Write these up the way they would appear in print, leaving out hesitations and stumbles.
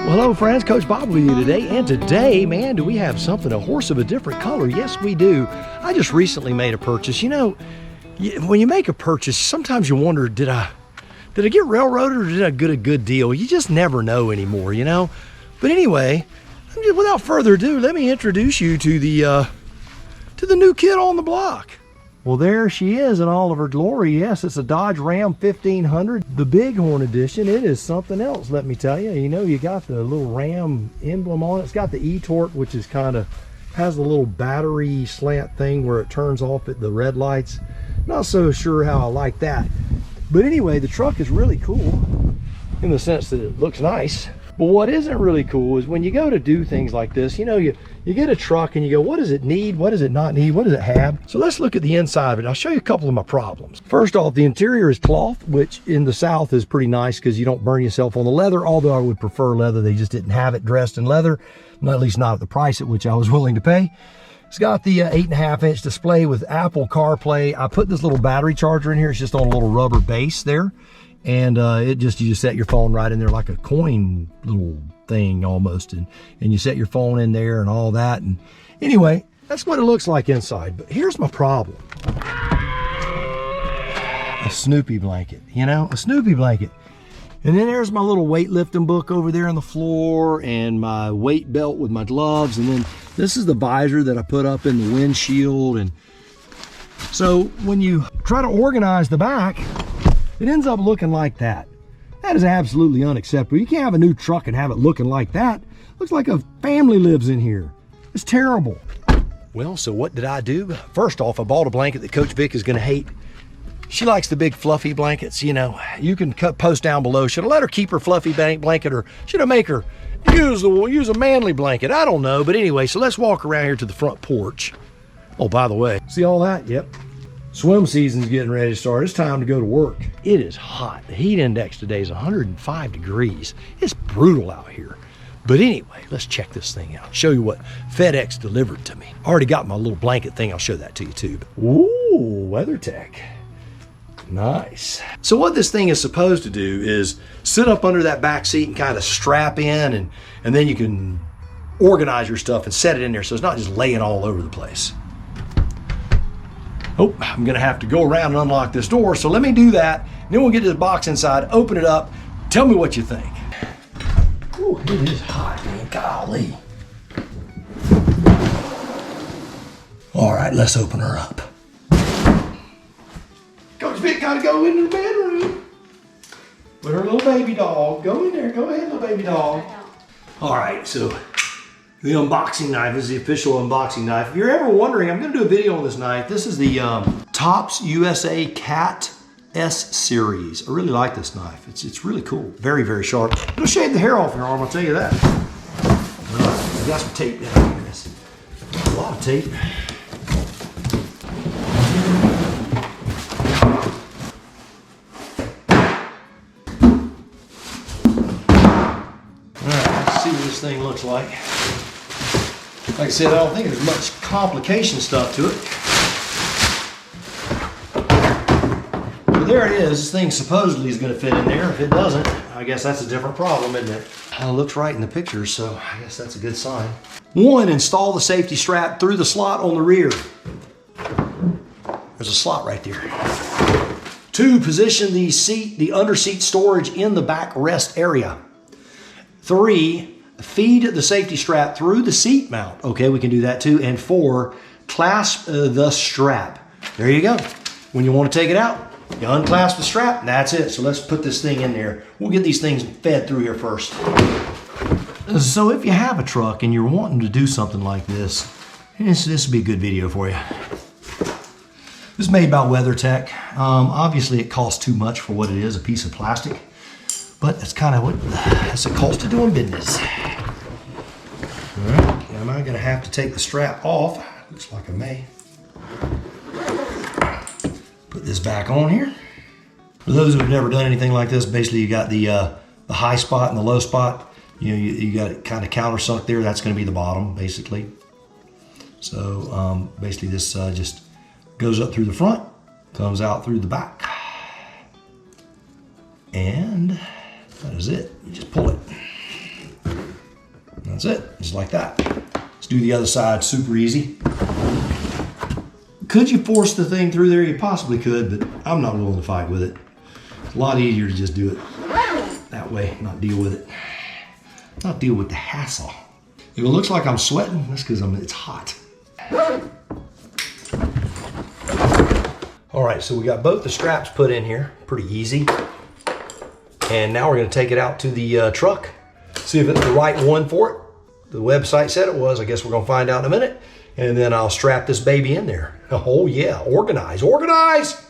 Well, hello friends, Coach Bob with you today, and today, man, do we have something, a horse of a different color? Yes, we do. I just recently made a purchase. You know, when you make a purchase, sometimes you wonder, did I get railroaded or did I get a good deal? You just never know anymore, you know? But anyway, without further ado, let me introduce you to the new kid on the block. Well, there she is in all of her glory. Yes, it's a Dodge Ram 1500, the Bighorn edition. It is something else, let me tell you. You know, you got the little Ram emblem on it. It's got the e-torque, which is has a little battery slant thing where it turns off at the red lights. Not so sure how I like that. But anyway, the truck is really cool in the sense that it looks nice. But what isn't really cool is when you go to do things like this, you know, you get a truck and you go, what does it need? What does it not need? What does it have? So let's look at the inside of it. I'll show you a couple of my problems. First off, the interior is cloth, which in the South is pretty nice because you don't burn yourself on the leather, although I would prefer leather. They just didn't have it dressed in leather, at least not at the price at which I was willing to pay. It's got the 8.5-inch display with Apple CarPlay. I put this little battery charger in here. It's just on a little rubber base there. And you just set your phone right in there like a coin little thing almost, and you set your phone in there and all that. And anyway, that's what it looks like inside. But here's my problem. A Snoopy blanket, you know, a Snoopy blanket. And then there's my little weightlifting book over there on the floor and my weight belt with my gloves. And then this is the visor that I put up in the windshield. And so when you try to organize the back, it ends up looking like that. That is absolutely unacceptable. You can't have a new truck and have it looking like that. Looks like a family lives in here. It's terrible. Well, so what did I do? First off, I bought a blanket that Coach Vic is gonna hate. She likes the big fluffy blankets, you know. You can post down below. Should I let her keep her fluffy blanket, or should I make her use a manly blanket? I don't know, but anyway, so let's walk around here to the front porch. Oh, by the way, see all that? Yep. Swim season's getting ready to start. It's time to go to work. It is hot. The heat index today is 105 degrees. It's brutal out here. But anyway, let's check this thing out. Show you what FedEx delivered to me. I already got my little blanket thing. I'll show that to you too. Ooh, WeatherTech. Nice. So what this thing is supposed to do is sit up under that back seat and kind of strap in, and then you can organize your stuff and set it in there so it's not just laying all over the place. Oh, I'm gonna have to go around and unlock this door, so let me do that. Then we'll get to the box inside, open it up, tell me what you think. Ooh, it is hot, man, golly. All right, let's open her up. Coach Vic gotta go into the bedroom with her little baby dog. Go in there, go ahead, little baby dog. All right, so the unboxing knife is the official unboxing knife. If you're ever wondering, I'm gonna do a video on this knife. This is the Tops USA Cat S series. I really like this knife. It's really cool, very, very sharp. It'll shave the hair off your arm, I'll tell you that. All right, I got some tape down here. A lot of tape. All right, let's see what this thing looks like. Like I said, I don't think there's much complication stuff to it. But there it is. This thing supposedly is going to fit in there. If it doesn't, I guess that's a different problem, isn't it? It looks right in the pictures, so I guess that's a good sign. 1, install the safety strap through the slot on the rear. There's a slot right there. 2, position the under seat storage in the back rest area. 3, feed the safety strap through the seat mount. Okay, we can do that too. And 4, clasp the strap. There you go. When you want to take it out, you unclasp the strap, and that's it. So let's put this thing in there. We'll get these things fed through here first. So if you have a truck and you're wanting to do something like this would be a good video for you. This is made by WeatherTech. Obviously it costs too much for what it is, a piece of plastic. But that's kind of what it's the cost of doing business. All right, am I gonna have to take the strap off? Looks like I may. Put this back on here. For those who have never done anything like this, basically you got the high spot and the low spot. You know, you got it kind of countersunk there. That's gonna be the bottom, basically. So basically this just goes up through the front, comes out through the back. And that is it. You just pull it. That's it, just like that. Let's do the other side, super easy. Could you force the thing through there? You possibly could, but I'm not willing to fight with it. It's a lot easier to just do it that way, not deal with it. Not deal with the hassle. If it looks like I'm sweating, that's because it's hot. All right, so we got both the straps put in here, pretty easy. And now we're gonna take it out to the truck, see if it's the right one for it. The website said it was. I guess we're gonna find out in a minute. And then I'll strap this baby in there. Oh yeah, organize, organize!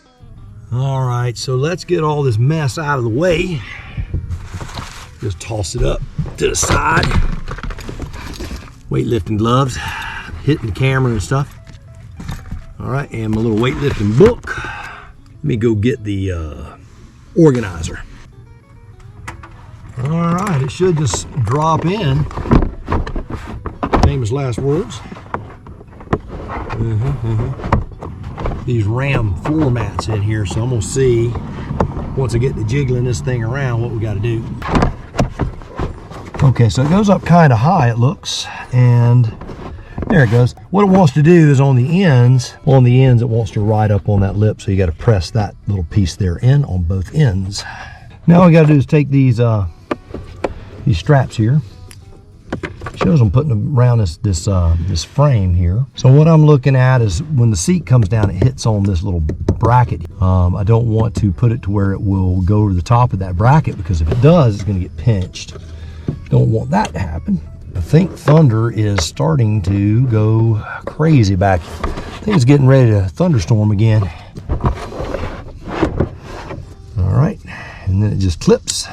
All right, so let's get all this mess out of the way. Just toss it up to the side. Weightlifting gloves, hitting the camera and stuff. All right, and my little weightlifting book. Let me go get the organizer. All right, it should just drop in. Famous last words. These RAM floor mats in here, so I'm gonna see once I get to jiggling this thing around what we gotta do. Okay, so it goes up kind of high, it looks, and there it goes. What it wants to do is on the ends it wants to ride up on that lip, so you gotta press that little piece there in on both ends. Now all we gotta do is take these straps here. Shows them putting them around this frame here. So what I'm looking at is when the seat comes down, it hits on this little bracket. I don't want to put it to where it will go over the top of that bracket, because if it does, it's going to get pinched. Don't want that to happen. I think Thunder is starting to go crazy back. I think it's getting ready to thunderstorm again. All right, and then it just clips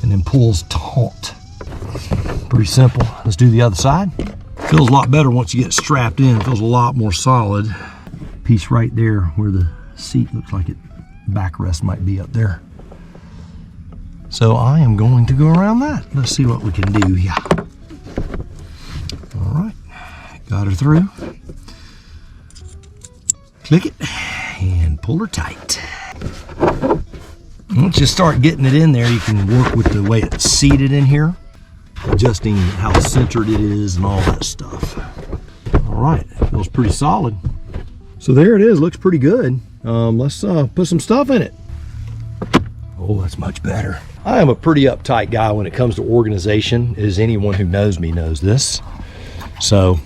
and then pulls taut. Pretty simple. Let's do the other side. Feels a lot better once you get strapped in. It feels a lot more solid. Piece right there where the seat looks like it backrest might be up there. So I am going to go around that. Let's see what we can do here. All right, got her through. Click it and pull her tight. Once you start getting it in there, you can work with the way it's seated in here, adjusting how centered it is and all that stuff. All right, feels pretty solid. So there it is, looks pretty good. Let's put some stuff in it. Oh, that's much better. I am a pretty uptight guy when it comes to organization, as anyone who knows me knows this. So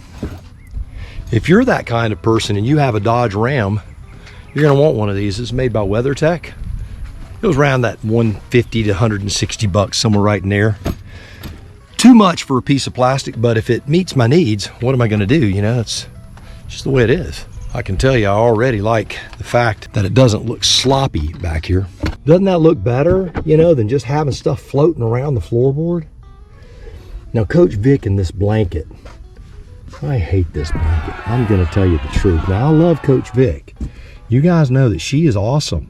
if you're that kind of person and you have a Dodge Ram, you're gonna want one of these. It's made by WeatherTech. It was around that 150 to 160 bucks, somewhere right in there. Too much for a piece of plastic, but if it meets my needs, what am I gonna do? You know, it's just the way it is. I can tell you, I already like the fact that it doesn't look sloppy back here. Doesn't that look better, you know, than just having stuff floating around the floorboard? Now, Coach Vic and this blanket, I hate this blanket. I'm gonna tell you the truth. Now, I love Coach Vic. You guys know that she is awesome.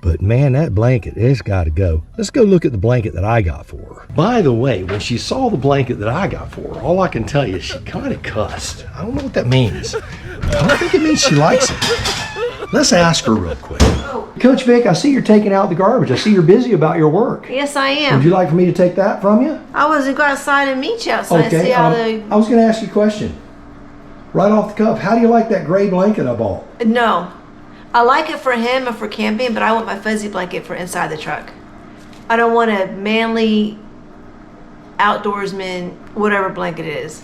But man, that blanket, it's gotta go. Let's go look at the blanket that I got for her. By the way, when she saw the blanket that I got for her, all I can tell you is she kind of cussed. I don't know what that means. I don't think it means she likes it. Let's ask her real quick. Coach Vic, I see you're taking out the garbage. I see you're busy about your work. Yes, I am. Would you like for me to take that from you? I was going to go outside and meet you outside and see how the... I was gonna ask you a question. Right off the cuff, how do you like that gray blanket I bought? No. I like it for him and for camping, but I want my fuzzy blanket for inside the truck. I don't want a manly outdoorsman, whatever blanket it is.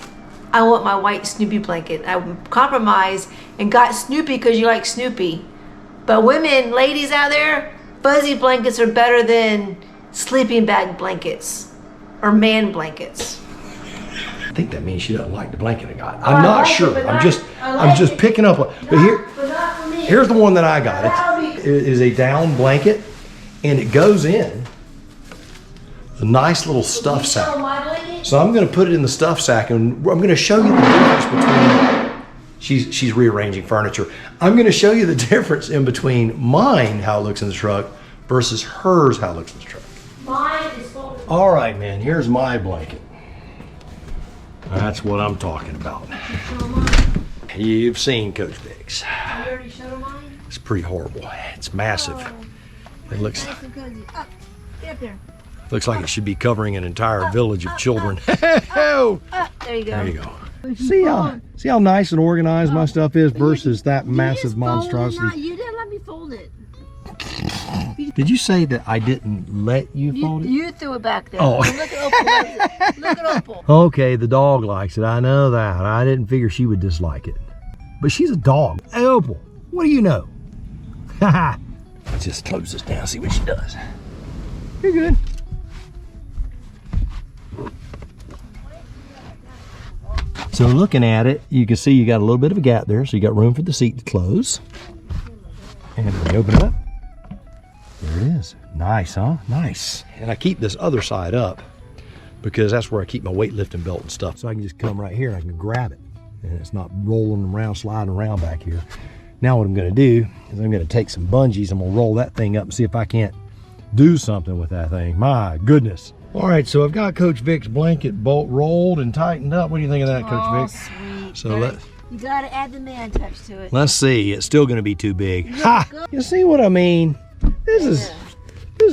I want my white Snoopy blanket. I compromised and got Snoopy because you like Snoopy. But women, ladies out there, fuzzy blankets are better than sleeping bag blankets or man blankets. I think that means she doesn't like the blanket I got. I'm not sure. I'm just picking up. But here's the one that I got. It is a down blanket, and it goes in a nice little stuff sack. So I'm going to put it in the stuff sack, and I'm going to show you the difference between. She's rearranging furniture. I'm going to show you the difference in between mine, how it looks in the truck, versus hers, how it looks in the truck. Mine is folded. All right, man. Here's my blanket. That's what I'm talking about. You've seen Coach Vic's. You already showed mine? It's pretty horrible. It's massive. It looks. Nice and cozy. Up. Get up there. Looks like it should be covering an entire village of children. There you go. There you go. See how nice and organized my stuff is versus that massive monstrosity. You didn't let me fold it. Did you say that I didn't let you fold it? You threw it back there. Oh. Look at Opal. Look at Opal. Okay, the dog likes it. I know that. I didn't figure she would dislike it. But she's a dog. Hey, Opal, what do you know? Haha. Let's just close this down, see what she does. You're good. So looking at it, you can see you got a little bit of a gap there, so you got room for the seat to close. And when you open it up, there it is. Nice, huh? Nice. And I keep this other side up because that's where I keep my weightlifting belt and stuff. So I can just come right here and I can grab it. And it's not rolling around, sliding around back here. Now what I'm gonna do is I'm gonna take some bungees. I'm gonna roll that thing up and see if I can't do something with that thing. My goodness. All right, so I've got Coach Vic's blanket bolt rolled and tightened up. What do you think of that, Coach Vic? Sweet. So you gotta add the man touch to it. let's see. It's still gonna be too big. Ha! You see what I mean? This is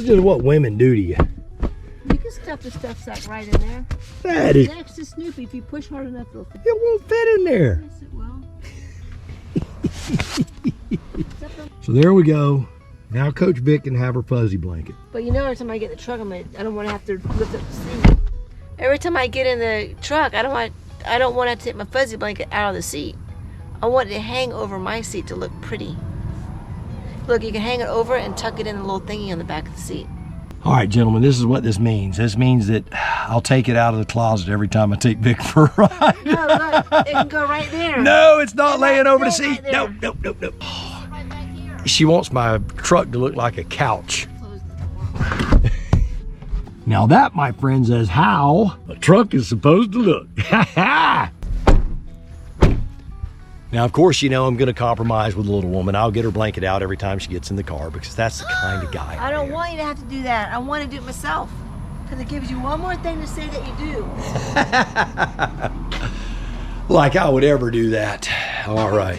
just what women do to you. You can stuff the stuff sack right in there. That is. Next to Snoopy, if you push hard enough, it'll fit. It won't fit in there. Yes, it will. So there we go. Now Coach Vic can have her fuzzy blanket. But you know, every time I get in the truck, I don't want to have to lift up the seat. Every time I get in the truck, I don't want to have to take my fuzzy blanket out of the seat. I want it to hang over my seat to look pretty. Look, you can hang it over and tuck it in the little thingy on the back of the seat. All right, gentlemen, this is what this means. This means that I'll take it out of the closet every time I take Vic for a ride. No, look, it can go right there. No, it's not laying over the right seat. there. Nope. Right back here. She wants my truck to look like a couch. Close the door. Now that, my friends, is how a truck is supposed to look. Now, of course, you know I'm going to compromise with the little woman. I'll get her blanket out every time she gets in the car because that's the kind of guy I don't want you to have to do that. I want to do it myself because it gives you one more thing to say that you do. Like I would ever do that. All right.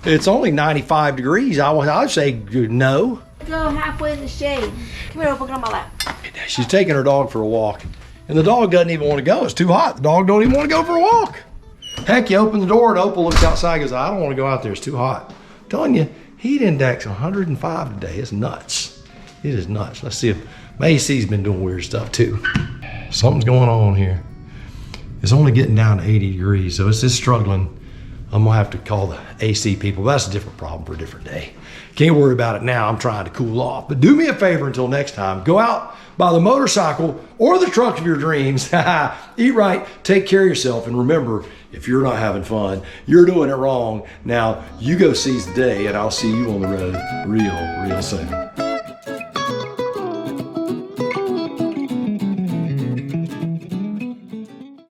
It's only 95 degrees. I'd say no. Go halfway in the shade. Come here, open on my lap. She's taking her dog for a walk. And the dog doesn't even want to go. It's too hot. The dog don't even want to go for a walk. Heck, you open the door and Opal looks outside and goes, I don't want to go out there. It's too hot. I'm telling you, heat index 105 today. It's nuts. It is nuts. Let's see if my AC's been doing weird stuff too. Something's going on here. It's only getting down to 80 degrees, so it's just struggling. I'm gonna have to call the AC people. That's a different problem for a different day. Can't worry about it now. I'm trying to cool off. But do me a favor until next time. Go out, buy the motorcycle or the truck of your dreams. Eat right, take care of yourself, and remember, if you're not having fun, you're doing it wrong. Now, you go seize the day, and I'll see you on the road real soon.